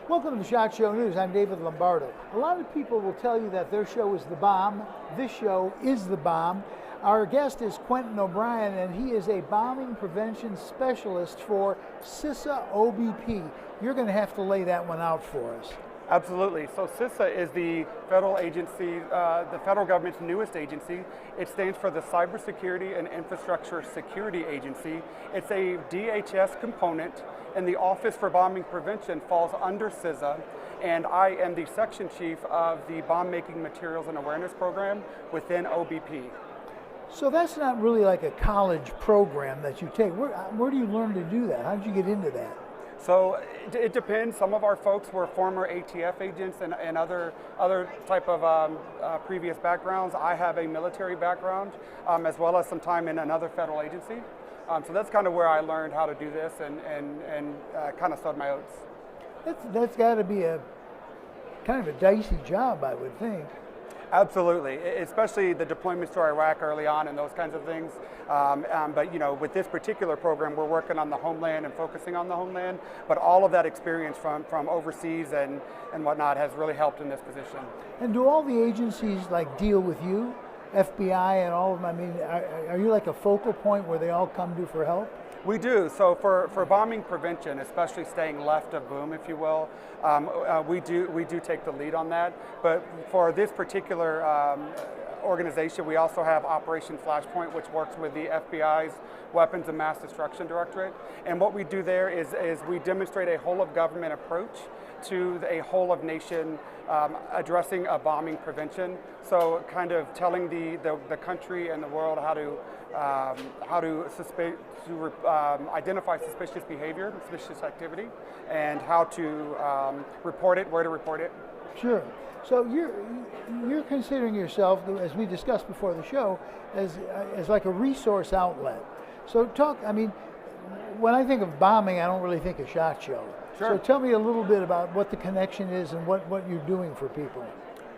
Welcome to the SHOT Show News. I'm David Lombardo. A lot of people will tell you that their show is the bomb. This show is the bomb. Our guest is Quentin O'Brien, and he is a bombing prevention specialist for CISA OBP. You're going to have to lay that one out for us. Absolutely. So CISA is the federal agency, the federal government's newest agency. It stands for the Cybersecurity and Infrastructure Security Agency. It's a DHS component, and the Office for Bombing Prevention falls under CISA, and I am the section chief of the Bomb Making Materials and Awareness Program within OBP. So that's not really like a college program that you take. Where do you learn to do that? How did you get into that? So it depends. Some of our folks were former ATF agents and other type of previous backgrounds. I have a military background as well as some time in another federal agency. So that's kind of where I learned how to do this and kind of sowed my oats. That's got to be a kind of a dicey job, I would think. Absolutely, especially the deployments to Iraq early on and those kinds of things. But you know, with this particular program, we're working on the homeland and focusing on the homeland. But all of that experience from overseas and whatnot has really helped in this position. And do all the agencies like deal with you, FBI and all of them? I mean, are you like a focal point where they all come to for help? We do. So for bombing prevention, especially staying left of boom, if you will, we do take the lead on that. But for this particular organization, we also have Operation Flashpoint, which works with the FBI's Weapons of Mass Destruction Directorate. And what we do there is we demonstrate a whole of government approach to a whole of nation addressing a bombing prevention. So kind of telling the country and the world how to identify suspicious behavior, suspicious activity, and how to report it, where to report it. Sure. So you're considering yourself, as we discussed before the show, as like a resource outlet. So I mean, when I think of bombing, I don't really think of SHOT Show. Sure. So tell me a little bit about what the connection is and what you're doing for people.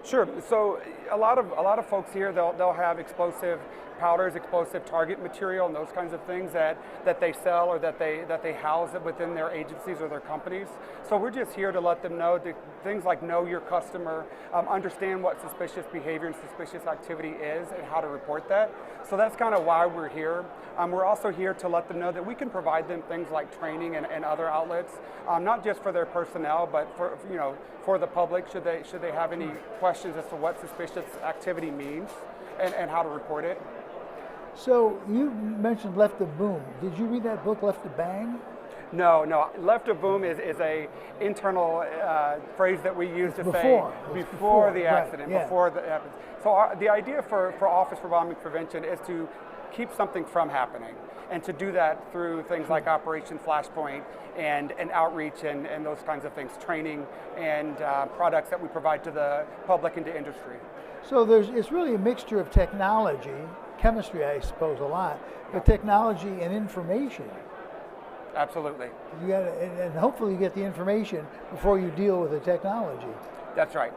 Sure. So a lot of folks here, they'll have explosive powders, explosive target material, and those kinds of things that they sell or that they house within their agencies or their companies. So we're just here to let them know things like know your customer, understand what suspicious behavior and suspicious activity is, and how to report that. So that's kind of why we're here. We're also here to let them know that we can provide them things like training and other outlets, not just for their personnel, but for the public, should they have any questions as to what suspicious activity means and how to report it. So you mentioned Left of Boom. Did you read that book, Left of Bang? No. Left of Boom is a internal phrase that we use to say before the accident, right, yeah. Before the happens. So the idea for Office for Bombing Prevention is to keep something from happening, and to do that through things like Operation Flashpoint and outreach and those kinds of things, training and products that we provide to the public and to industry. So it's really a mixture of technology, chemistry I suppose a lot, but technology and information. Absolutely. And hopefully you get the information before you deal with the technology. That's right.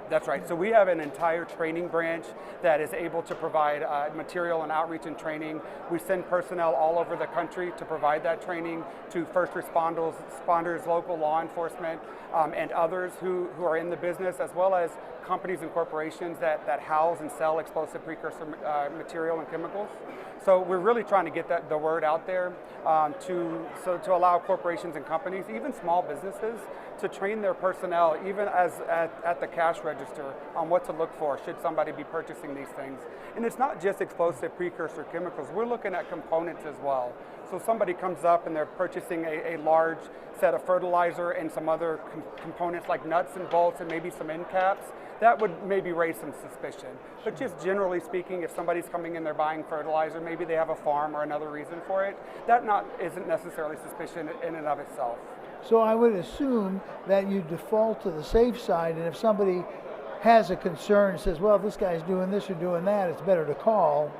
So we have an entire training branch that is able to provide material and outreach and training. We send personnel all over the country to provide that training to first responders, local law enforcement, and others who are in the business, as well as companies and corporations that house and sell explosive precursor material and chemicals. So we're really trying to get the word out there to allow corporations and companies, even small businesses, to train their personnel, even at the cash register, on what to look for should somebody be purchasing these things. And it's not just explosive precursor chemicals, we're looking at components as well. So somebody comes up and they're purchasing a large set of fertilizer and some other components like nuts and bolts and maybe some end caps, that would maybe raise some suspicion. But just generally speaking, if somebody's coming in, they're buying fertilizer, maybe they have a farm or another reason for it, that isn't necessarily suspicion in and of itself. So I would assume that you default to the safe side, and if somebody has a concern and says, well, this guy's doing this or doing that, it's better to call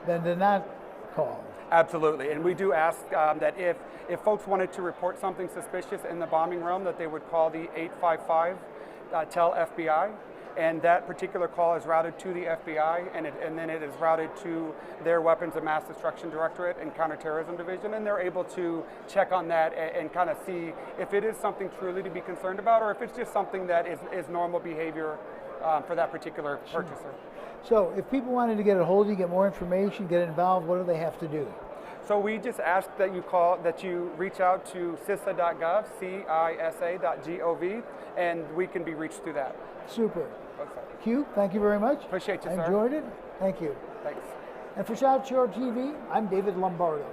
than to not call. Absolutely, and we do ask that if folks wanted to report something suspicious in the bombing realm, that they would call the 855 Tell FBI, and that particular call is routed to the FBI, and then it is routed to their Weapons of Mass Destruction Directorate and Counterterrorism Division, and they're able to check on that and kind of see if it is something truly to be concerned about, or if it's just something that is normal behavior for that particular purchaser. So if people wanted to get a hold of you, get more information, get involved, what do they have to do? So we just ask that you reach out to CISA.gov, CISA.gov, and we can be reached through that. Super. Q, thank you very much. Appreciate you, I sir. enjoyed it. Thank you. Thanks. And for South Shore TV, I'm David Lombardo.